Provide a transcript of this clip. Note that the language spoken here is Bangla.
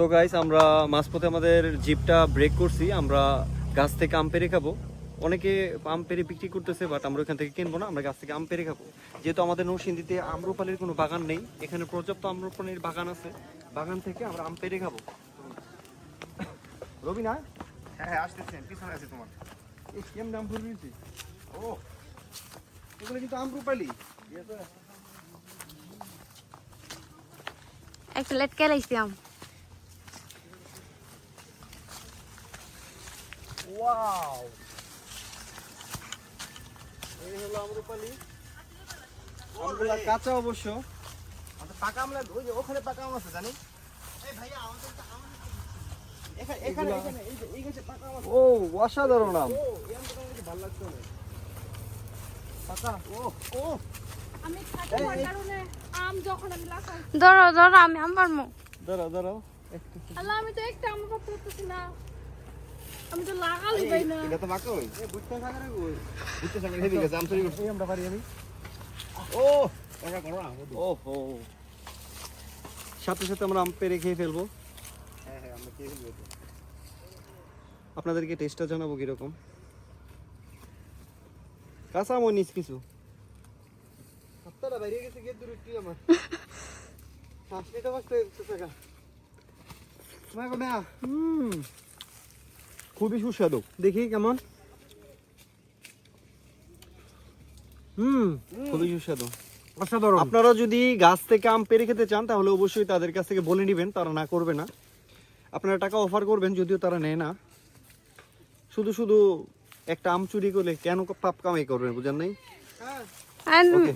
তো গাইস আমরা মাঝপথে আমাদের জিপটা ব্রেক করছি, আমরা গাছ থেকে আম পেড়ে খাবো। অনেকে আম পেড়ে বিক্রি করতেছে, বাট আমরা ওখান থেকে কিনবো না, আমরা গাছ থেকে আম পেড়ে খাবো। যেহেতু আমাদের নরসিংদীতে আম্রপালির কোনো বাগান নেই, এখানে পর্যাপ্ত আম্রপালির বাগান আছে, বাগান থেকে আমরা আম পেড়ে খাবো। রবি না? হ্যাঁ আসতেছেন, পিছনে আছে তোমার। এই কেমন আম ফুল দিয়েছি? ও এগুলো কিন্তু আম্রপালি। এক প্লেট কেলাইছি আম। ওয়াও, এই হলো আম্রপালি। আমগুলা কাঁচা অবশ্য। আমাদের পাকা আমলা, ওই যে ওখানে পাকা আম আছে জানি। এই ভাইয়া আমাদের তো আম এখানে এখানে এখানে এই গাছে পাকা আম আছে। ও অসাধারণ আম। ও এই আমটা তো আমাকে ভালো লাগছে না। পাকা ও ও আমি খাওয়ার কারণে আম যখন আমি লাগাই ধরো ধরো, আমি আম পারমু। দাঁড়াও দাঁড়াও, আল্লাহ আমি তো একটা আম পারতে পারতেছি না, আমি তো লাগালি ভাই না। এটা তো পাকা হই। এই বুঝতে থাকা রে কই? বুঝতে সঙ্গে হেভি গেছে আম চুরি করতে। এই আমরা পারি আমি। ও পাকা করো না। ওহো, সাথে সাথে আমরা আম পেড়ে খেয়ে ফেলবো। হ্যাঁ হ্যাঁ আমরা খেয়ে ফেলবো তো। আপনাদেরকে টেস্টটা জানাবো কিরকম। কাঁচা আমও নিস কিছু। হাতটা বাইরে গেছে গেট দূরে কি আমার। হাসলিটা বাঁচতে টাকা। তোমার কো না? খুবই সুস্বাদু। দেখি কেমন। খুবই সুস্বাদু। অসাধারণ। আপনারা যদি গাছ থেকে আম পেড়ে খেতে চান তাহলে অবশ্যই তাদের কাছ থেকে বলে নেবেন, তারা না করবে না। আপনারা টাকা অফার করবেন, যদিও তারা নেয় না। শুধু শুধু একটা আম চুরি করলে কেন পাপ কামাই করবেন, বুঝেন নাই? আর ওকে।